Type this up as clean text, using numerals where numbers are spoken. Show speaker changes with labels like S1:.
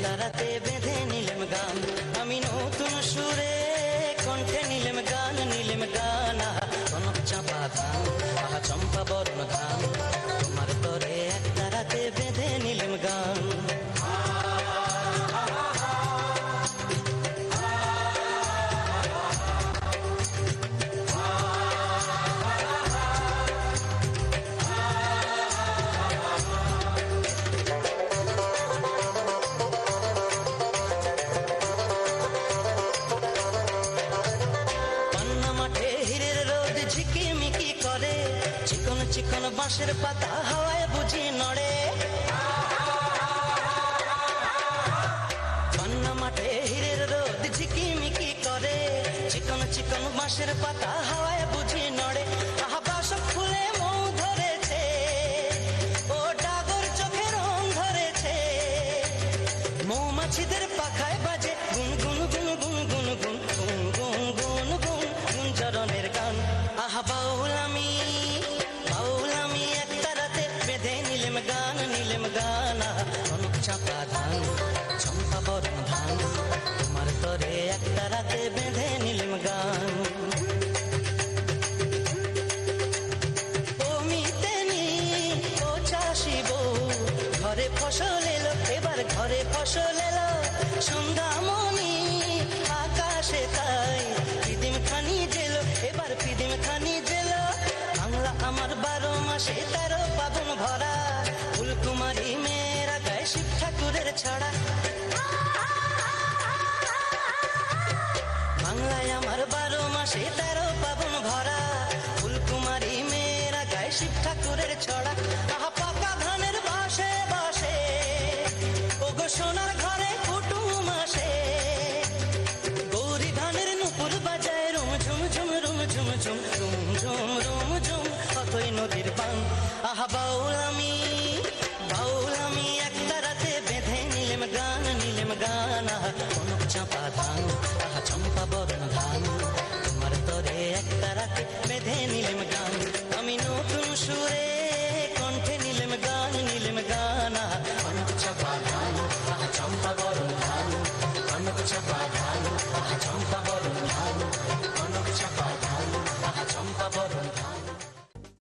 S1: একটা রাতে বেঁধে নিলেম গান, আমি নতুন সুরে কণ্ঠে নিলেম গান, নিলেম গান। আহা কনক চাপা ধান, আহা চম্পা বরণ ধান, তোমার তরে একটা রাতে বেঁধে নিলেম গান। চিকন চিকন বাঁশের পাতা হাওয়ায় বুঝি নড়ে, পান্না মাঠে হীরের রোদ ঝিকিমিকি করে। চিকন চিকন বাঁশের পাতা হাওয়ায় বুঝি নড়ে, আহা বাসক ফুলে মৌ ধরেছে, ও ডাগর চোখে রং ধরেছে। মৌমাছিদের পাখায় বাজে গুন গুন গুন গুন গুন গুন গুন গুন গুন গুন গুন চরণের গান। আহা বাউল আমি একটা রাতে বেঁধে নিলেম গান, নিলেম গান। কনক চাপা ধান, চম্পা বরণ ধান, তোমার তরে একটা রাতে বেঁধে নিলেম গান। ও মিতেনি ও চাষি বউ, ঘরে ফসল এলো, এবার ঘরে ফসল এলো। সন্ধ্যামণি আকাশে তাই পিদিম খানি জেলো, এবার পিদিম খানি জেলো। বাংলা আমার 12 মাসে 13 পাবন ভরা, ফুলকুমারী মেয়েরা গায়ে শিব ঠাকুরের ছড়া। বাংলায় আমার 12 মাসে 13 পাবন ভরা, ফুলকুমারী মেয়েরা গায়ে শিব ঠাকুরের ছড়া। আহা পাকা ধানের বাসে বাসে, ওগো সোনার ঘরে কুটুম আসে। গৌরী ধানের নুপুর বাজায় রুম ঝুম ঝুম রুম ঝুম ঝুম রুম ঝুম রুম ঝুম, কতই নদীর পান। আহা বাউল আমি একটা রাতে বেঁধে নিলেম গান, নিলেম গান। আহা কনক চাপা ধান,